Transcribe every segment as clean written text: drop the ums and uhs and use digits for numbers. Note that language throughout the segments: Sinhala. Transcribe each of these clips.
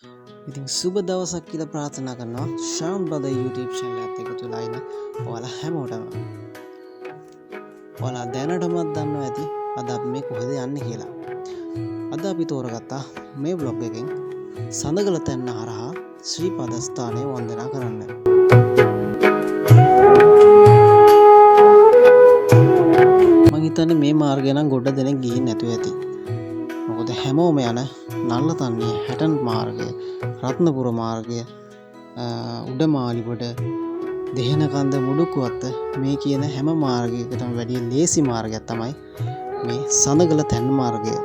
ඉතින් සුබ දවසක් කියලා ප්‍රාර්ථනා කරනවා ශාම් බ්‍රදර් YouTube channel එකත් එකතු වෙලා ඉන්න ඔයාලා හැමෝටම. ඔයාලා දැනටමත් දන්නවා ඇති අද අපි මේ කොහෙද යන්නේ කියලා. අද අපි තෝරගත්තා මේ vlog එකෙන් සඳගල තැන්න හරහා ශ්‍රී පදස්ථානය වන්දනා කරන්න. මං හිතන්නේ මේ මාර්ගය නම් ගොඩ දෙනෙක් ගිහින් නැතුව ඇති. මොකද හැමෝම යන නල්ලතන්නේ හැටන් මාර්ගය, රත්නපුර මාර්ගය, උඩමාලිගොඩ, දෙහෙනකන්ද මුඩුකුවත්ත මේ කියන හැම මාර්ගයකටම වැඩිය ලේසි මාර්ගයක් තමයි මේ සඳගල තැන්න මාර්ගය.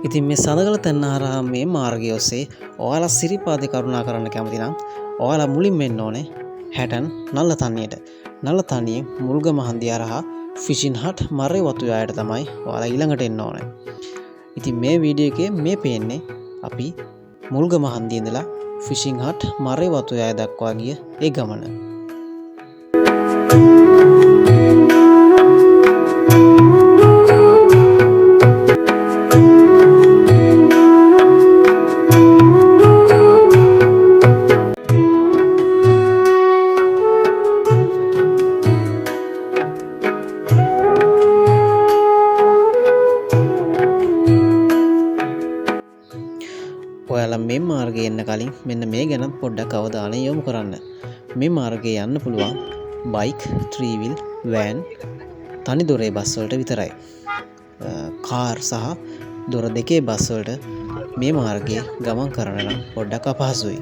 ඉතින් මේ සඳගල තැන්න හරහා මේ මාර්ගය ඔස්සේ ඔයාලා සිරිපාදේ කරුණා කරන්න කැමති නම් ඔයාලා මුලින්ම එන්න ඕනේ හැටන් නල්ලතන්නියට. නල්ලතන්නියෙන් මුල්ගම හන්දිය හරහා ෆිෂින් හට් මරේ වතුයායට තමයි ඔයාලා ඊළඟට එන්න ඕනේ. ඉතින් මේ වීඩියෝ එකේ මේ පේන්නේ අපි මුල්ගම හන්දියේ ඉඳලා ෆිෂින් හට් මරේ වතුයාය දක්වා ගිය ඒ ගමන. ඔයාලා මේ මාර්ගයේ එන්න කලින් මෙන්න මේ ගැන පොඩ්ඩක් අවධානය යොමු කරන්න. මේ මාර්ගයේ යන්න පුළුවන් බයික්, ත්‍රී වීල්, වෑන්, තනි දොරේ බස් වලට විතරයි. කාර් සහ දොර දෙකේ බස් වලට මේ මාර්ගයේ ගමන් කරන්න නම් පොඩ්ඩක් අපහසුයි.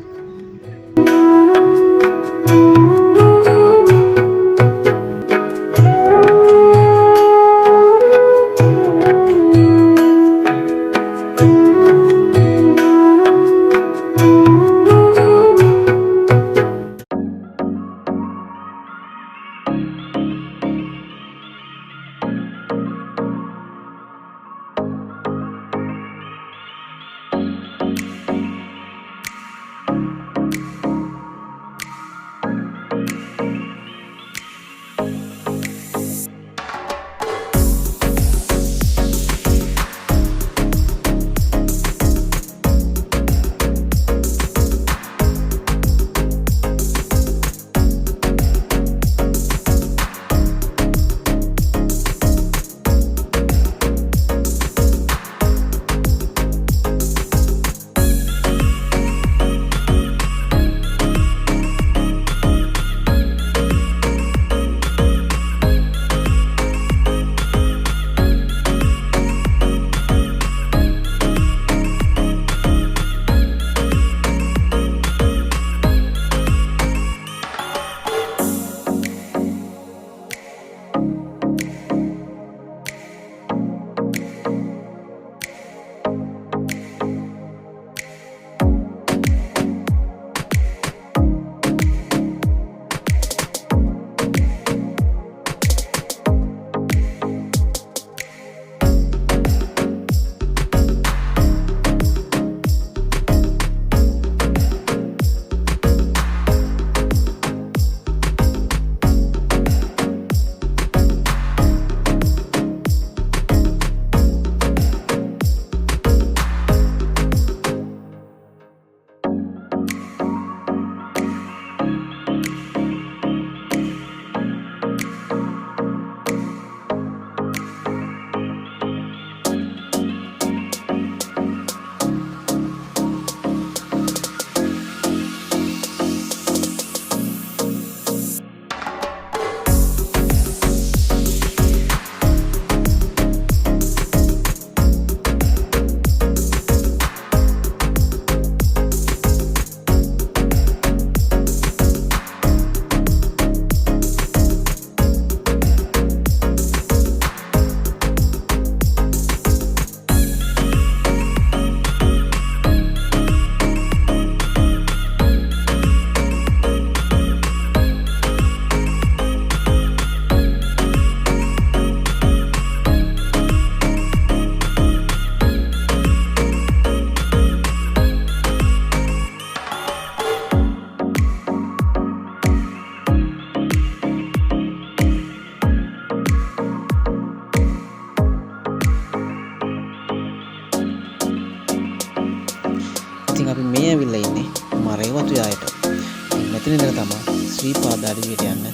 මෙතන ඉඳලා තමයි ශ්‍රී පාද අඩවියට යන්න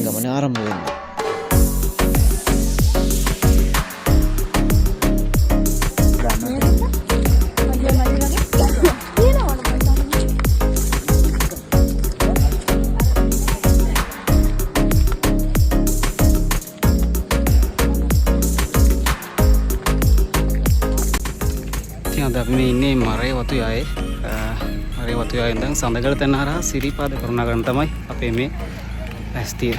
ගමන ආරම්භ වෙන්නේ. අපි මේ ඉන්නේ මරේ වතුයායේ මරේ වතුයායේ ඉඳන් සඳගල තැන්න හරහා සිරිපාද කරුණාකරන් තමයි අපේ මේ ඇස්තිය.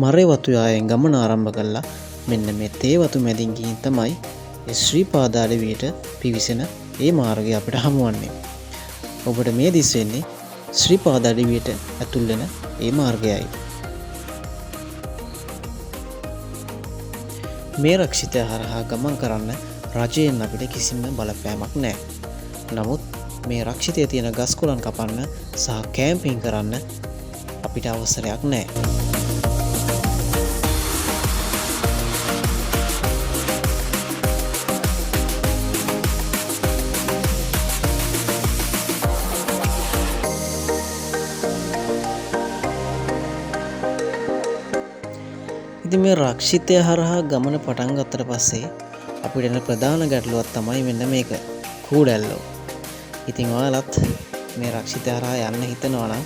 මරේ වතුයායෙන් ගමන ආරම්භ කළා. මෙන්න මේ තේ වතු මැදින් ගිහින් තමයි ශ්‍රී පාද අඩවියට පිවිසෙන ඒ මාර්ගය අපිට හමුවන්නේ. ඔබට මේ දිස් වෙන්නේ ශ්‍රී පාද අඩවියට ඇතුල් වෙන ඒ මාර්ගයයි. මේ රක්ෂිතය හරහා ගමන් කරන්න රජයෙන් අපිට කිසිම බලපෑමක් නැහැ. නමුත් මේ රක්ෂිතයේ තියෙන ගස් කොළන් කපන්න සහ කැම්පින් කරන්න අපිට අවසරයක් නැහැ. ඉතින් මේ රක්ෂිතය හරහා ගමන පටන් ගත්තට පස්සේ අපිට එන ප්‍රධාන ගැටලුවක් තමයි මෙන්න මේක කූඩැල්ලෝ. ඉතින් ඔයාලත් මේ රක්ෂිතය හරහා යන්න හිතනවා නම්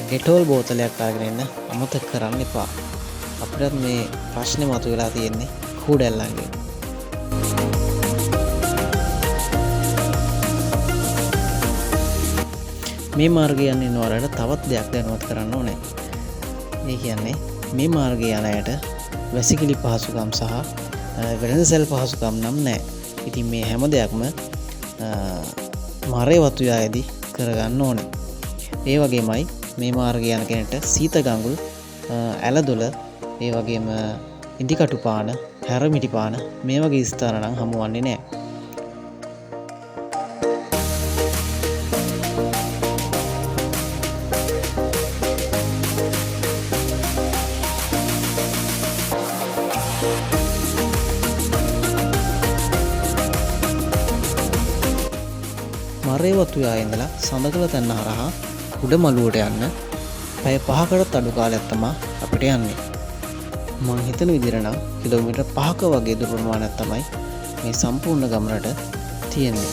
ඩෙටෝල් බෝතලයක් අරගෙන එන්න අමතක කරන්න එපා. අපිට මේ ප්‍රශ්නේ මතුවලා තියෙන්නේ කූඩැල්ලන්ගෙන්. මේ මාර්ගය යන්නේ නෝරට තවත් දෙයක් දැනුවත් කරන්න ඕනේ. ඒ කියන්නේ මේ මාර්ගය යන අයට වැසිකිලි පහසුකම් සහ වෙළඳසැල් පහසුකම් නම් නැහැ. ඉතින් මේ හැම දෙයක්ම මරේ වතුයායේදී කරගන්න ඕනේ. ඒ වගේමයි මේ මාර්ගය යන කෙනෙක්ට සීත ගඟුල් ඇලදොල ඒ වගේම ඉදිකටු පාන හැරමිටි පාන මේ වගේ ස්ථාන නම් හමුවන්නේ නැහැ. මරේ වතුයායේ ඉඳලා සඳකල තැන්න හරහා උඩ මළුවට යන්න පැය 5කටත් අඩු කාලයක් තමයි අපිට යන්නේ. මම හිතන විදිහට නම් කිලෝමීටර් 5ක වගේ දුර ප්‍රමාණයක් තමයි මේ සම්පූර්ණ ගමනට තියෙන්නේ.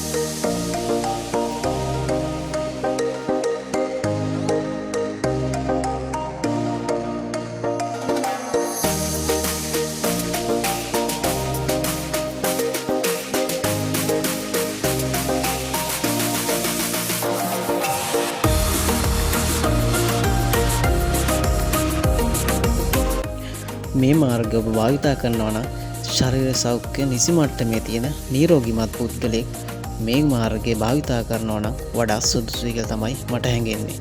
මේ මාර්ගය ඔබ භාවිතා කරනවා නම් ශරීර සෞඛ්‍ය නිසි මට්ටමේ තියෙන නිරෝගීමත් පුද්ගලෙක් මේ මාර්ගය භාවිතා කරනවා නම් වඩා සුදුසුයි කියලා තමයි මට හැඟෙන්නේ.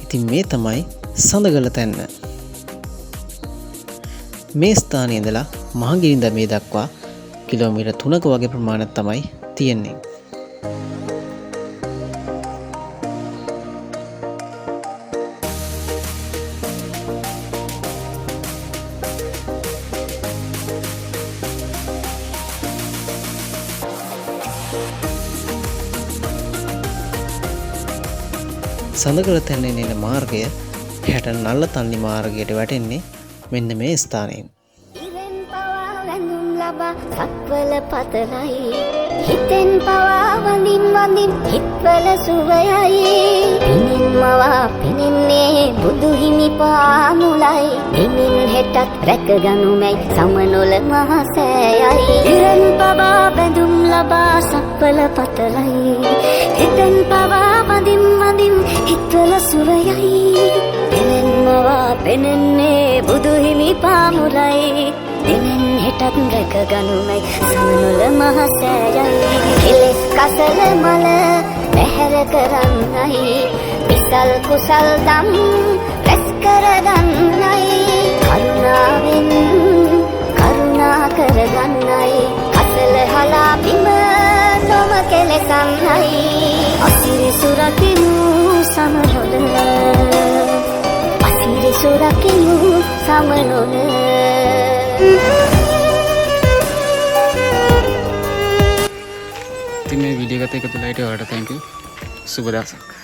ඉතින් මේ තමයි සඳගල තැන්න. මේ ස්ථානයේ ඉඳලා මහගිරින්ද මේ දක්වා කිලෝමීටර් 3ක වගේ ප්‍රමාණයක් තමයි තියෙන්නේ. සඳගල තැන්නේ එන මාර්ගය හැටන් නල්ලතන්නි මාර්ගයට වැටෙන්නේ මෙන්න මේ ස්ථානයෙන්. ඉරෙන් පවා වැඳුම් ලබා සක්වල පතරයි හිතෙන් පවා වඳින් වඳින් හිත්වල සුවයයි පිනින් මවා පිනින්නේ බුදු හිමි පාමුලයි පිනින් හෙටත් රැකගනුමැයි සමනොල මහසෑයයි ඉරෙන් පවා වැඳුම් ලබා සක්වල පතරයි හිතෙන් පවා වඳින් වඳින් හිත්වල සුවයයි පිනින් මවා පිනින්නේ බුදු හිමි පාමුලයි දිනෙන් හෙටත් රැකගනුමයි සමනොල මහසෑයයි කෙලෙස් කසල මල පැහැර කරන්නයි විසල් කුසල් දම් රැස් කරගන්නයි කරුණාවෙන් කරුණා කරගන්නයි කසල හලා බිම නොම කෙලෙසන්නයි අසිරි සුරකිනු සමනොල අසිරි සුරකිනු සමනොල ඉතින් මේ වීඩියෝ එකත් එකතු වෙලා හිටියට ඔයාලට thank you. සුබ දවසක්.